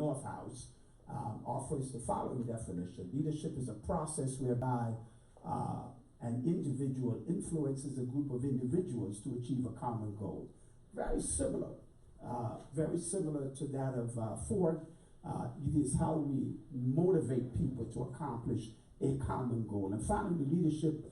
North House offers the following definition. Leadership is a process whereby an individual influences a group of individuals to achieve a common goal. Very similar to that of Ford. It is how we motivate people to accomplish a common goal. And finally, leadership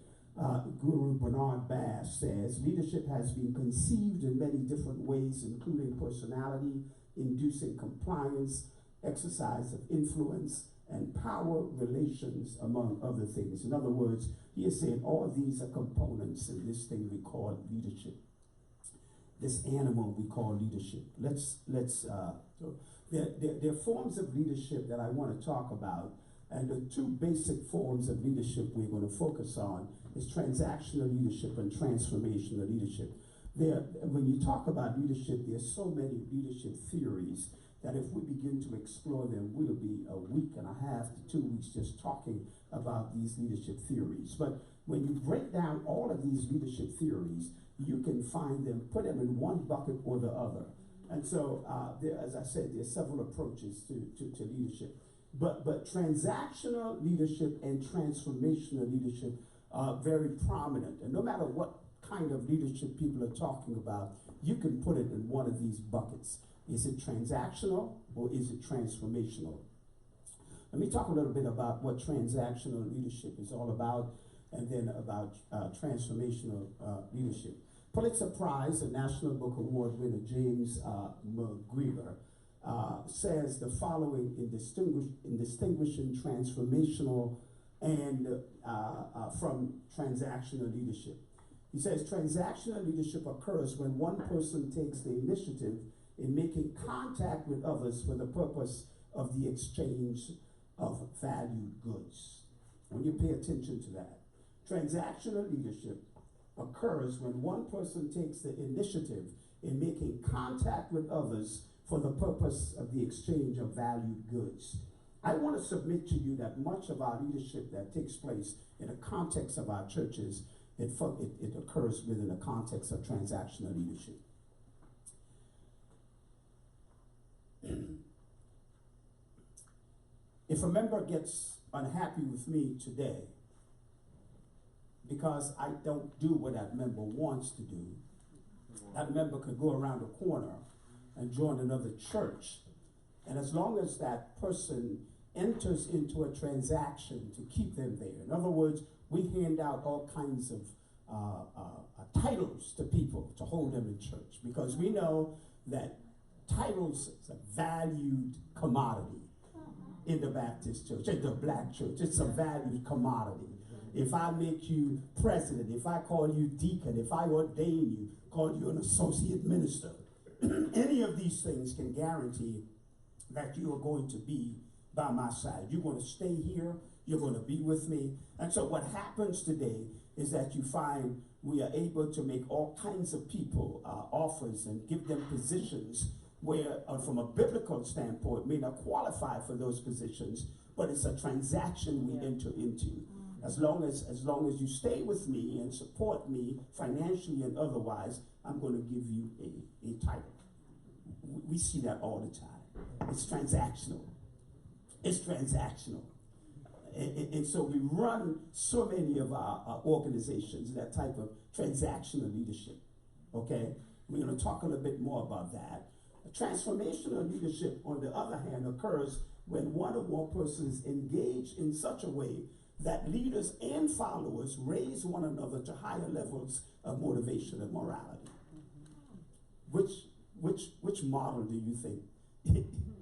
guru Bernard Bass says, leadership has been conceived in many different ways, including personality, inducing compliance, exercise of influence, and power relations, among other things. In other words, he is saying all of these are components in this thing we call leadership. This animal we call leadership. There are forms of leadership that I want to talk about, and the two basic forms of leadership we're going to focus on is transactional leadership and transformational leadership. When you talk about leadership, there's so many leadership theories that if we begin to explore them, we'll be a week and a half to 2 weeks just talking about these leadership theories. But when you break down all of these leadership theories, you can find them, put them in one bucket or the other. And so, as I said, there's several approaches to leadership. But transactional leadership and transformational leadership are very prominent. And no matter what kind of leadership people are talking about, you can put it in one of these buckets. Is it transactional or is it transformational? Let me talk a little bit about what transactional leadership is all about, and then about transformational leadership. Pulitzer Prize and National Book Award winner James McGregor says the following in distinguishing transformational and from transactional leadership. He says transactional leadership occurs when one person takes the initiative in making contact with others for the purpose of the exchange of valued goods. When you pay attention to that, transactional leadership occurs when one person takes the initiative in making contact with others for the purpose of the exchange of valued goods. I want to submit to you that much of our leadership that takes place in the context of our churches, it occurs within the context of transactional leadership. If a member gets unhappy with me today because I don't do what that member wants to do, that member could go around the corner and join another church. And as long as that person enters into a transaction to keep them there, in other words, we hand out all kinds of titles to people to hold them in church, because we know that titles is a valued commodity in the Baptist church, in the black church. It's a valued commodity. If I make you president, if I call you deacon, if I ordain you, call you an associate minister, any of these things can guarantee that you are going to be by my side. You're going to stay here. You're going to be with me. And so what happens today is that you find we are able to make all kinds of people offers and give them positions where, from a biblical standpoint, may not qualify for those positions, but it's a transaction we enter into. As long as you stay with me and support me financially and otherwise, I'm going to give you a title. We see that all the time. It's transactional. It's transactional. And so we run so many of our organizations, that type of transactional leadership. Okay? We're going to talk a little bit more about that. Transformational leadership, on the other hand, occurs when one or more persons engage in such a way that leaders and followers raise one another to higher levels of motivation and morality. Which model do you think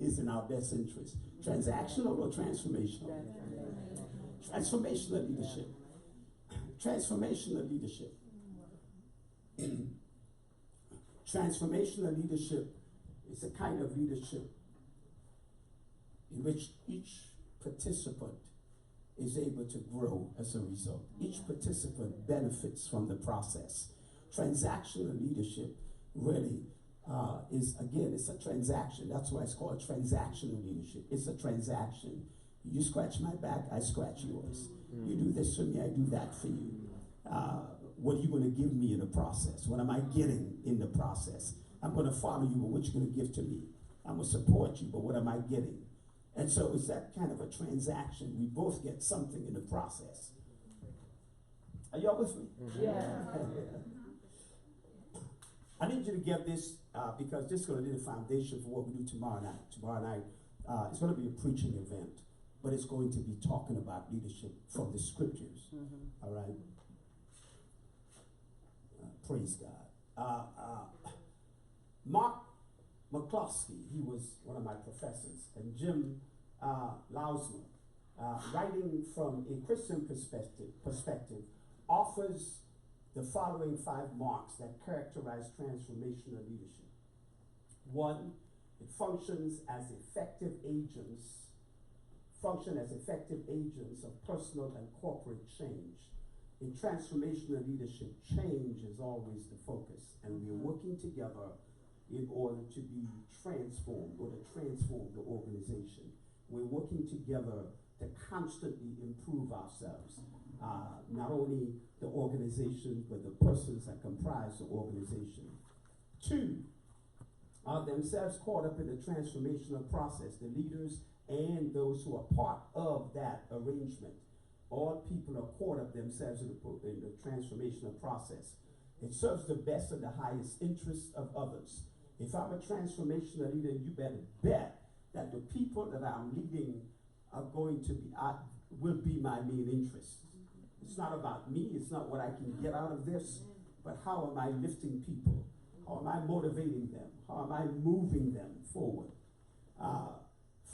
is in our best interest? Transactional or transformational? Transformational leadership. Transformational leadership. Transformational leadership is a kind of leadership in which each participant is able to grow as a result. Each participant benefits from the process. Transactional leadership really it's a transaction. That's why it's called transactional leadership. It's a transaction. You scratch my back, I scratch yours. You do this for me, I do that for you. What are you going to give me in the process? What am I getting in the process? I'm going to follow you, but what you're going to give to me. I'm going to support you, but what am I getting? And so it's that kind of a transaction. We both get something in the process. Are y'all with me? Yeah. I need you to get this because this is going to be the foundation for what we do tomorrow night. Tomorrow night, it's going to be a preaching event, but it's going to be talking about leadership from the scriptures. All right? Praise God. Mark McCloskey, he was one of my professors, and Jim Lausmer, writing from a Christian perspective, offers the following 5 marks that characterize transformational leadership. 1, it functions as effective agents of personal and corporate change. In transformational leadership, change is always the focus, and we're working together in order to be transformed or to transform the organization. We're working together to constantly improve ourselves. Not only the organization, but the persons that comprise the organization. 2, are themselves caught up in the transformational process, the leaders and those who are part of that arrangement. All people are caught up themselves in the transformational process. It serves the best and the highest interests of others. If I'm a transformational leader, you better bet that the people that I'm leading are going to be, will be my main interest. It's not about me, it's not what I can get out of this, but how am I lifting people? How am I motivating them? How am I moving them forward?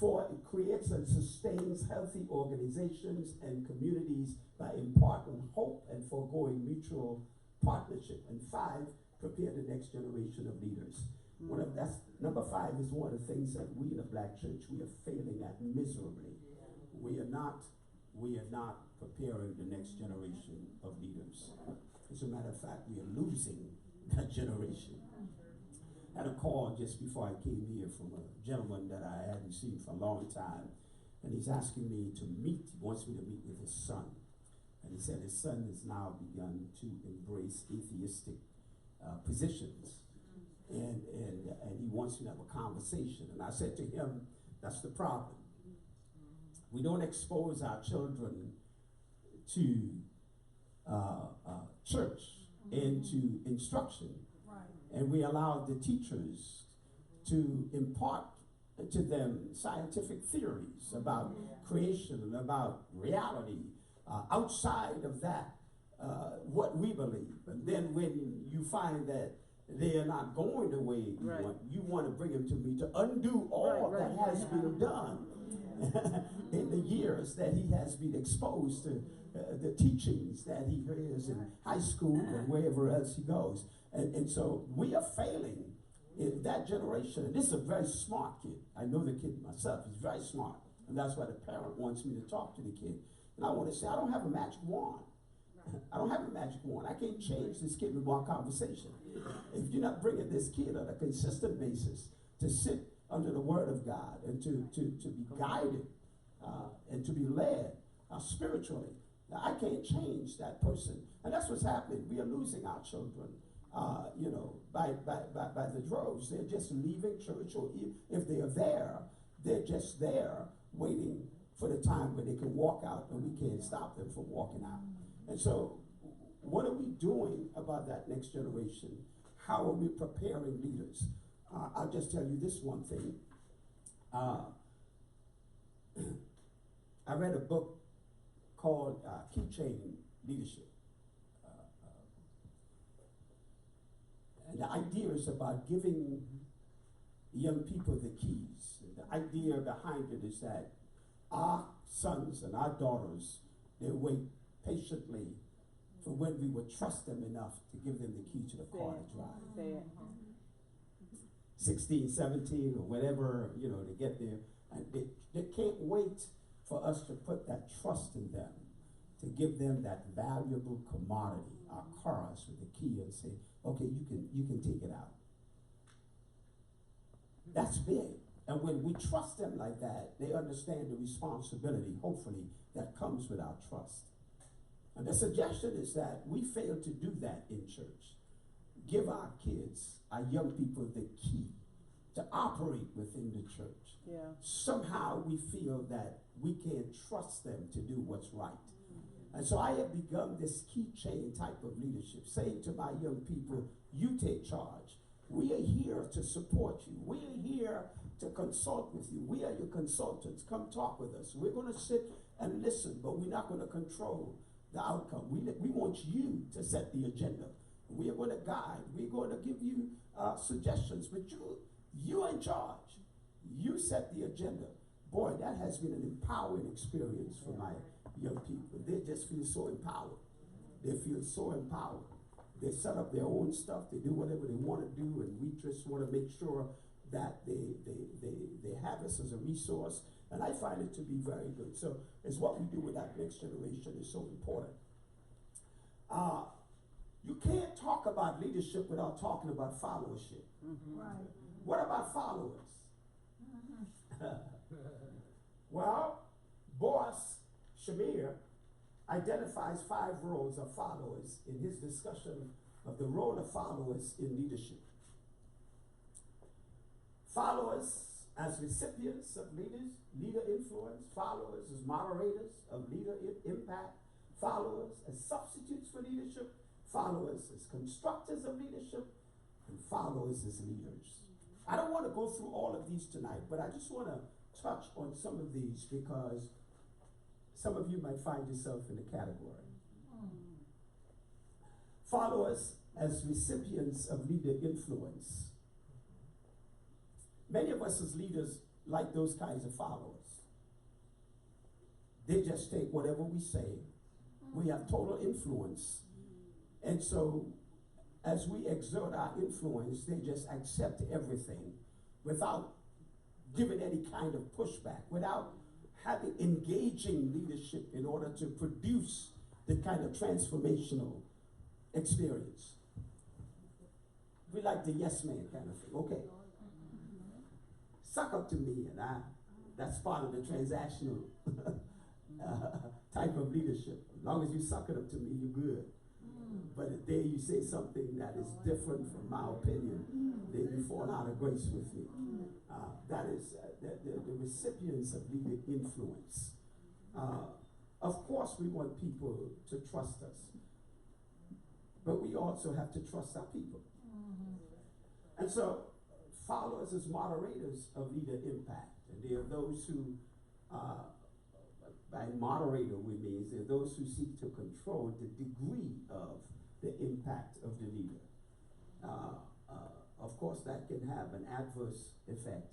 4, it creates and sustains healthy organizations and communities by imparting hope and foregoing mutual partnership. And 5, prepare the next generation of leaders. Number 5 is one of the things that we in the Black church, we are failing at miserably. We are not preparing the next generation of leaders. As a matter of fact, we are losing that generation. I had a call just before I came here from a gentleman that I hadn't seen for a long time, and he's asking me to meet. He wants me to meet with his son, and he said his son has now begun to embrace atheistic positions, and he wants me to have a conversation. And I said to him, that's the problem. We don't expose our children to church and to instruction. And we allow the teachers to impart to them scientific theories about creation and about reality outside of that, what we believe. And then when you find that they are not going the way you want to bring them to me to undo all that has been done in the years that he has been exposed to the teachings that he hears in high school and wherever else he goes. And so we are failing in that generation. And this is a very smart kid. I know the kid myself. He's very smart. And that's why the parent wants me to talk to the kid. And I want to say, I don't have a magic wand. I don't have a magic wand. I can't change this kid with one conversation. If you're not bringing this kid on a consistent basis to sit under the word of God and to be guided and to be led spiritually, now, I can't change that person. And that's what's happening. We are losing our children, by the droves. They're just leaving church, or if they are there, they're just there waiting for the time when they can walk out, and we can't stop them from walking out. And so what are we doing about that next generation? How are we preparing leaders? I'll just tell you this one thing. I read a book called Keychain Leadership. And the idea is about giving young people the keys. The idea behind it is that our sons and our daughters, they wait patiently for when we would trust them enough to give them the key to the car to drive. 16, 17, or whatever, to get there. And they can't wait for us to put that trust in them, to give them that valuable commodity, our cars with the key, and say, okay, you can take it out. That's big. And when we trust them like that, they understand the responsibility, hopefully, that comes with our trust. And the suggestion is that we fail to do that in church. Give our kids, our young people, the key to operate within the church. Yeah. Somehow we feel that we can't trust them to do what's right. And so I have begun this keychain type of leadership, saying to my young people, you take charge. We are here to support you. We are here to consult with you. We are your consultants. Come talk with us. We're going to sit and listen, but we're not going to control the outcome. We want you to set the agenda. We are going to guide. We're going to give you suggestions, but you're in charge. You set the agenda. Boy, that has been an empowering experience for my young people. They just feel so empowered. They feel so empowered. They set up their own stuff. They do whatever they want to do, and we just want to make sure that they have us as a resource. And I find it to be very good. So it's what we do with that next generation is so important. You can't talk about leadership without talking about followership. Mm-hmm. Right. What about followers? Well, Boss Shamir identifies 5 roles of followers in his discussion of the role of followers in leadership. Followers as recipients of leader influence, followers as moderators of leader impact, followers as substitutes for leadership, followers as constructors of leadership, and followers as leaders. I don't want to go through all of these tonight, but I just want to touch on some of these because some of you might find yourself in the category. Followers as recipients of leader influence. Many of us as leaders like those kinds of followers. They just take whatever we say. We have total influence. And so as we exert our influence, they just accept everything without giving any kind of pushback, without having engaging leadership in order to produce the kind of transformational experience. We like the yes man kind of thing. Okay. Suck up to me, and that's part of the transactional type of leadership. As long as you suck it up to me, you're good. But the day you say something that is different from my opinion, then you fall out of grace with me. That is the recipients of leader influence. Of course, we want people to trust us, but we also have to trust our people. And so, followers as moderators of leader impact, and there are those who, by moderator we mean, there are those who seek to control the degree of the impact of the leader. Of course, that can have an adverse effect.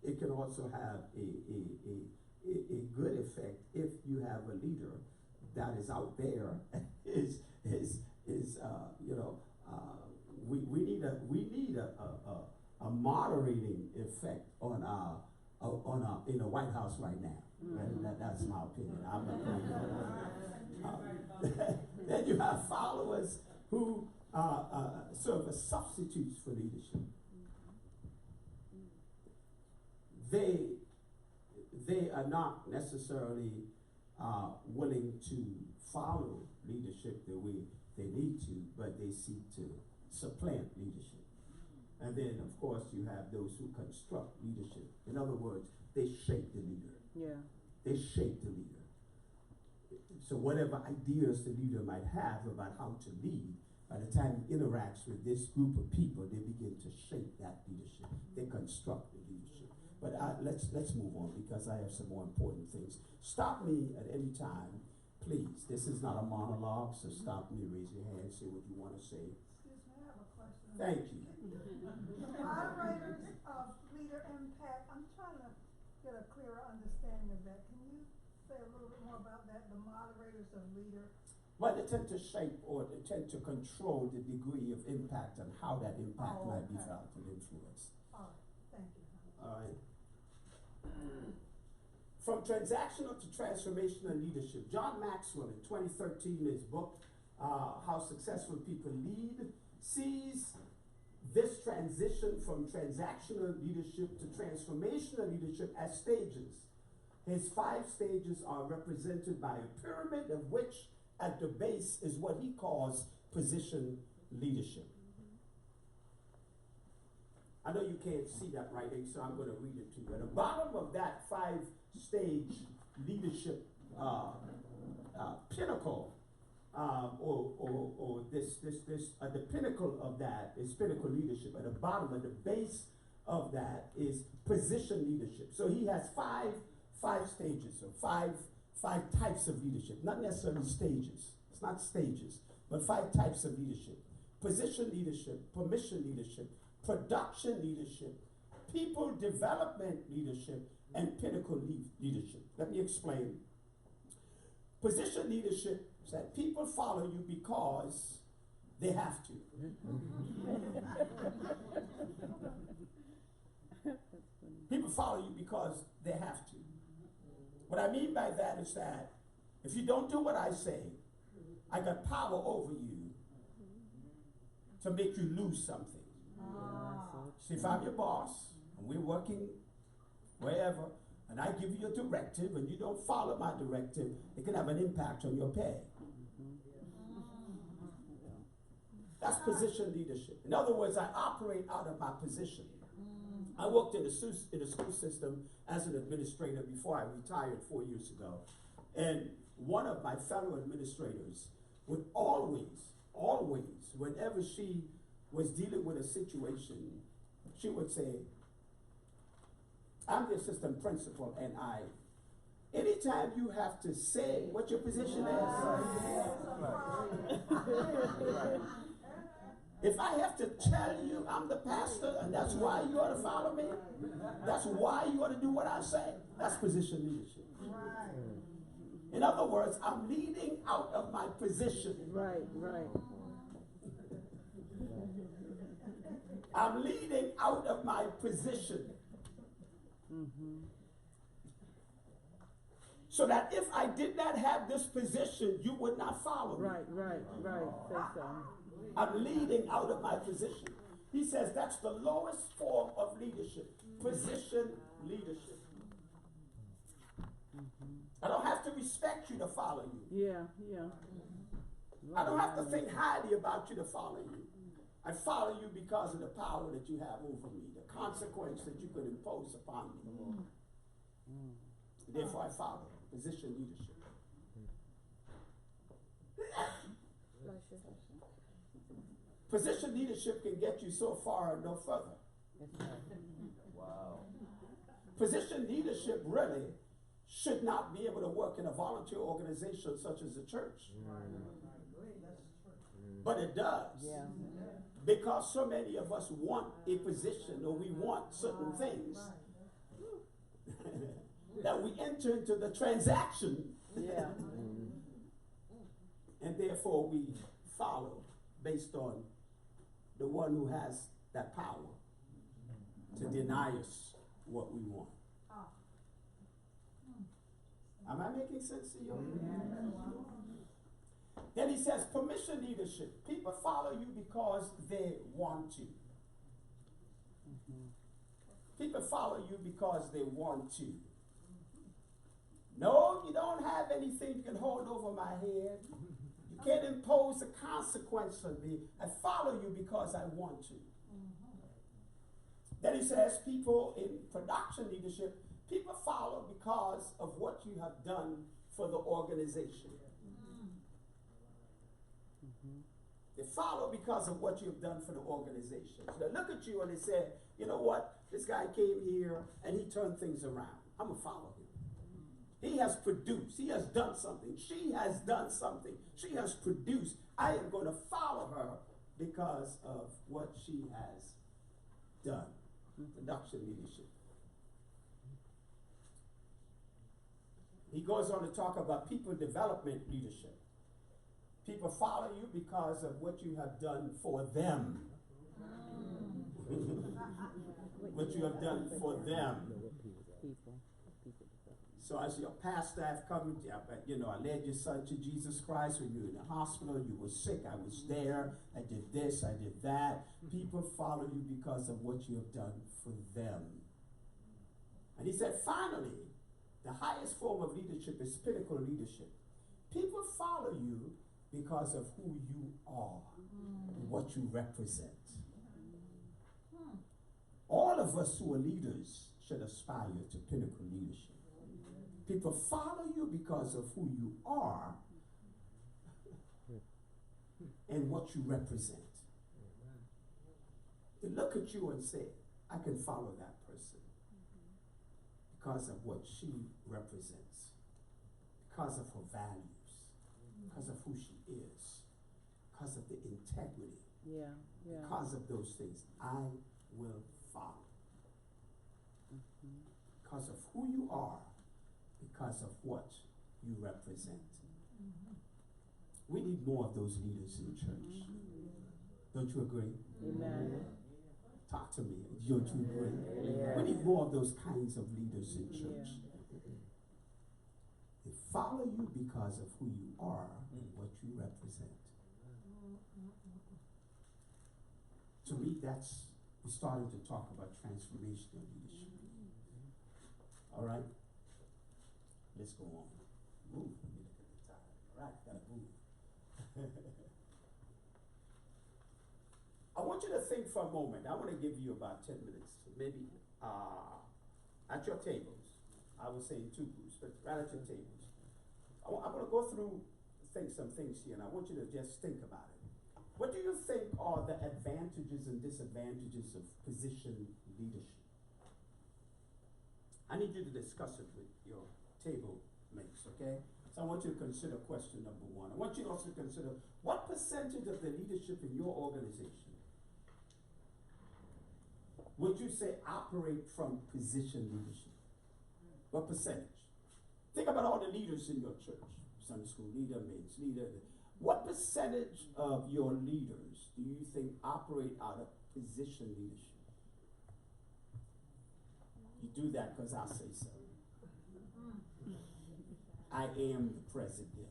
It can also have a good effect if you have a leader that is out there we need a moderating effect on our in the White House right now. That's my opinion. I'm not then you have followers who serve as substitutes for leadership. They are not necessarily willing to follow leadership the way they need to, but they seek to supplant leadership. And then, of course, you have those who construct leadership. In other words, they shape the leader. Yeah. They shape the leader. So whatever ideas the leader might have about how to lead, by the time he interacts with this group of people, they begin to shape that leadership. They construct the leadership. But let's move on because I have some more important things. Stop me at any time, please. This is not a monologue, so stop me, raise your hand, say what you want to say. Excuse me, I have a question. Thank you. The moderators of leader impact, I'm trying to get a clearer understanding of that. Can you say a little bit more about that, the moderators of leader? Well, they tend to shape or they tend to control the degree of impact and how that impact might be felt and influenced. All right, thank you. All right. From transactional to transformational leadership, John Maxwell in 2013 in his book, How Successful People Lead, sees this transition from transactional leadership to transformational leadership as stages. His 5 stages are represented by a pyramid of which at the base is what he calls position leadership. I know you can't see that writing, so I'm going to read it to you. At the bottom of that 5-stage leadership pinnacle, or the pinnacle of that is pinnacle leadership. At the bottom, at the base of that is position leadership. So he has five stages, or five types of leadership. Not necessarily stages. It's not stages, but 5 types of leadership: position leadership, permission leadership, production leadership, people development leadership, and pinnacle leadership. Let me explain. Position leadership is that people follow you because they have to. People follow you because they have to. What I mean by that is that if you don't do what I say, I got power over you to make you lose something. See, if I'm your boss and we're working wherever, and I give you a directive and you don't follow my directive, it can have an impact on your pay. That's position leadership. In other words, I operate out of my position. I worked in the school system as an administrator before I retired 4 years ago. And one of my fellow administrators would always, whenever she was dealing with a situation, she would say, I'm the assistant principal, and anytime you have to say what your position is, if I have to tell you I'm the pastor and that's why you ought to follow me, that's why you ought to do what I say, that's position leadership. In other words, I'm leading out of my position. Right. I'm leading out of my position. So that if I did not have this position, you would not follow me. Right. Say so. I'm leading out of my position. He says that's the lowest form of leadership, position leadership. I don't have to respect you to follow you. Yeah. I don't have to think highly about you to follow you. I follow you because of the power that you have over me, the consequence that you could impose upon me. Therefore, I follow. Position leadership. Position leadership can get you so far and no further. Wow. Position leadership really should not be able to work in a volunteer organization such as the church. But it does. Yeah. Because so many of us want a position, or we want certain things that we enter into the transaction. Yeah. And therefore we follow based on the one who has that power to deny us what we want. Am I making sense to you? Then he says permission leadership. People follow you because they want to. People follow you because they want to. No, you don't have anything you can hold over my head. You can't impose a consequence on me. I follow you because I want to. Then he says people in production leadership, people follow because of what you have done for the organization. They follow because of what you've done for the organization. So they look at you and they say, you know what? This guy came here and he turned things around. I'm going to follow him. He has produced. He has done something. She has done something. She has produced. I am going to follow her because of what she has done. Production leadership. He goes on to talk about people development leadership. People follow you because of what you have done for them. What you have done for them. So as your pastor, I've come, I led your son to Jesus Christ when you were in the hospital, you were sick, I was there, I did this, I did that. People follow you because of what you have done for them. And he said, finally, the highest form of leadership is pinnacle leadership. People follow you because of who you are, and what you represent. All of us who are leaders should aspire to pinnacle leadership. People follow you because of who you are and what you represent. They look at you and say, I can follow that person because of what she represents, because of her values, because of who she is, because of the integrity, Yeah, yeah. because of those things. I will follow. Because of who you are, because of what you represent. We need more of those leaders in church. Don't you agree? Amen. Talk to me. Don't you agree? Yeah. We need more of those kinds of leaders in church. They follow you because of who you are and what you represent. To me, we're starting to talk about transformational leadership. All right? Let's go on. Move. Let me look at the time. All right, gotta move. I want you to think for a moment. I want to give you about 10 minutes, maybe at your tables. I will say in two groups, but right at your tables. I'm going to go through some things here, and I want you to just think about it. What do you think are the advantages and disadvantages of position leadership? I need you to discuss it with your table mates, okay? So I want you to consider question number one. I want you also to consider what percentage of the leadership in your organization would you say operate from position leadership? What percentage? Think about all the leaders in your church. Sunday school leader, men's leader. What percentage of your leaders do you think operate out of position leadership? You do that because I say so. I am the president.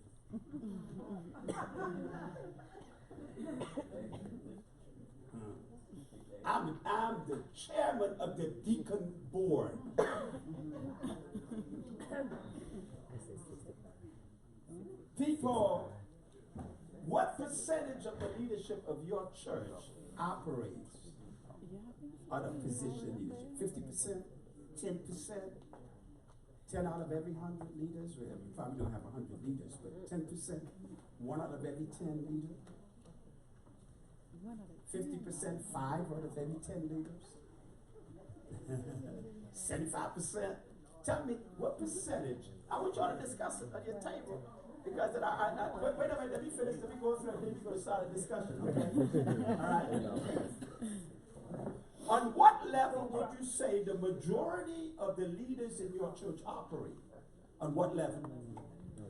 I'm the chairman of the deacon board. People, what percentage of the leadership of your church operates out of position leadership? 50%? 10%? 10 out of every 100 leaders? Well, you probably don't have 100 leaders, but 10%? 1 out of every 10 leaders? 50%, 5 out of every 10 leaders? 75%? Tell me what percentage. I want y'all to discuss it at your table. Because wait a minute, let me finish, let me go through it, then we're going to start a discussion, okay? All right. On what level would you say the majority of the leaders in your church operate? On what level?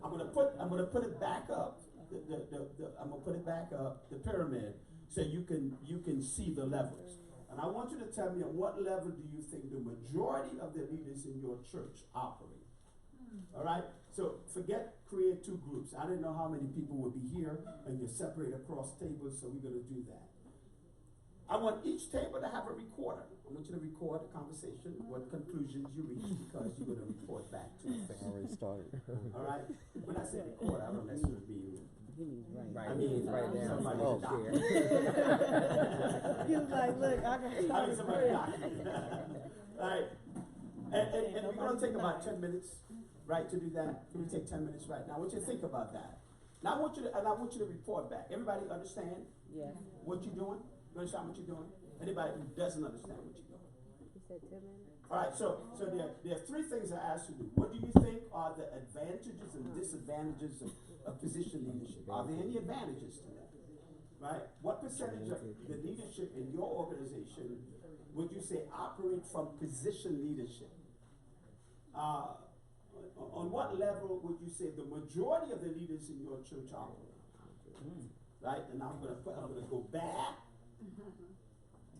I'm gonna put it back up. I'm gonna put it back up, the pyramid, so you can see the levels. And I want you to tell me on what level do you think the majority of the leaders in your church operate? All right? So create two groups. I didn't know how many people would be here, and you're separated across tables, so we're going to do that. I want each table to have a recorder. I want you to record the conversation, what conclusions you reach, because you're going to report back to us. Already started. All right? When I say record, I don't necessarily mean Right. I mean, right now. somebody's Oh, doctor. He was like, look, I can I mean, somebody's doctor. All right. And we're going to take about 10 minutes. Right, to do that. We're gonna take 10 minutes right now. I want you to think about that. Now I want you to report back. Everybody understand what you're doing? You understand what you're doing? Anybody who doesn't understand what you're doing? You said 10 minutes? All right, so there are three things I asked you to do. What do you think are the advantages and disadvantages of position leadership? Are there any advantages to that? Right? What percentage of the leadership in your organization would you say operate from position leadership? On what level would you say the majority of the leaders in your church operate? Right? And I'm gonna go back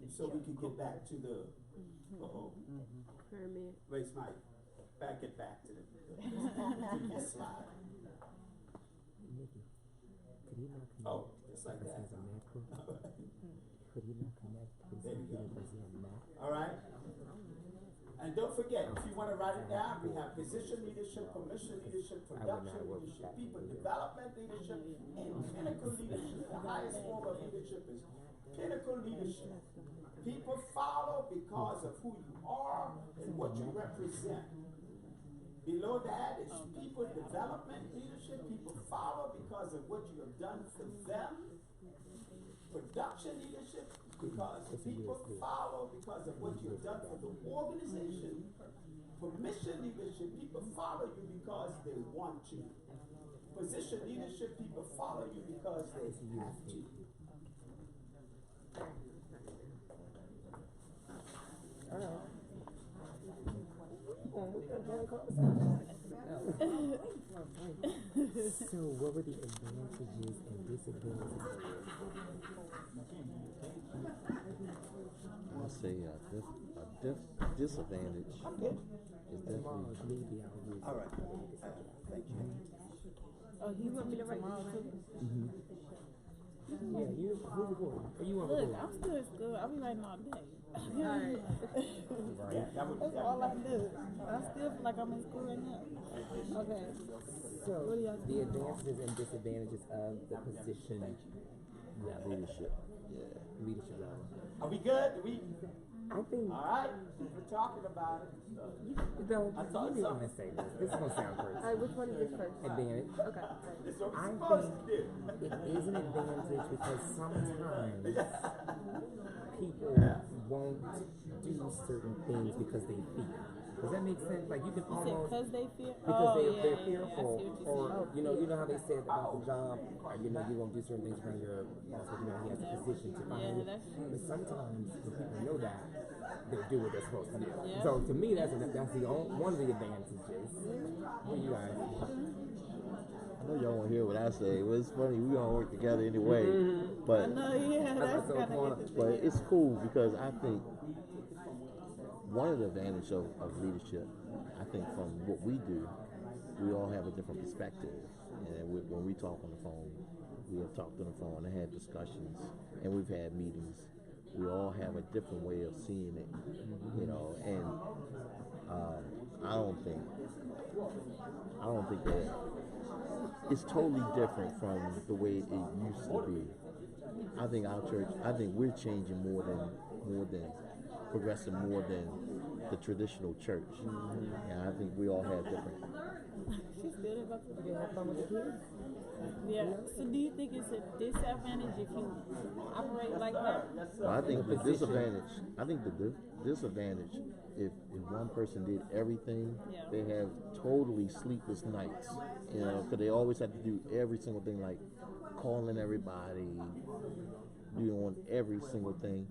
so we can get back to the Pyramid. where's my get back to the slide. Oh, just like that. There you go. All right. And don't forget, if you want to write it down, we have position leadership, commission leadership, production leadership, people development leadership, and clinical leadership. The highest form of leadership is Pinnacle leadership. People follow because of who you are and what you represent. Below that is people development leadership. People follow because of what you have done for them. Production leadership, because people follow because of what you have done for the organization. Permission leadership, people follow you because they want you. Position leadership, people follow you because they have to. So what were the advantages and disadvantages? I'll say disadvantage is definitely. Maybe I'll use All right. Thank you. Oh, you want me to write tomorrow too? Yeah, you who you going? Or you want to Look, go? I'm still in school. I'll be writing all day. Alright. That's all I do. I still feel like I'm in school right now. Okay. So What do y'all the advantages and disadvantages of the position level Leadership. leadership level. Are we good? I think All right. We're talking about it. don't I thought you so. want to say this. This is gonna sound crazy. Which one is this first? Advantage. Okay. This is what we're I supposed to do. think it is an advantage because sometimes people won't do certain things because they fear. Does that make sense? Like you can You said almost because they fear? because Oh, yeah, they're yeah, fearful, I see what or you're saying. you know how they said about the job, or you won't do certain things around your boss, but he has a position to find Yeah, you. that's true. But sometimes when people know that, they do what they're supposed to do. Yeah. So to me, that's the one of the advantages. What you guys? I know y'all won't hear what I say. Well, it's funny. We all work together anyway. I But know, yeah, that's so kind fun. of but it's cool because I think one of the advantages of leadership, I think from what we do, we all have a different perspective. And when we talk on the phone, we have talked on the phone and had discussions, and we've had meetings. We all have a different way of seeing it, and I don't think that it's totally different from the way it used to be. I think our church, we're changing more than progressing more than the traditional church. And I think we all have different. She's still about to You have fun with the kids? Yeah. So do you think it's a disadvantage if you operate like that? Well, I think the disadvantage. I think the disadvantage if one person did everything, Yeah. they have totally sleepless nights. Because they always have to do every single thing, like calling everybody, doing every single thing.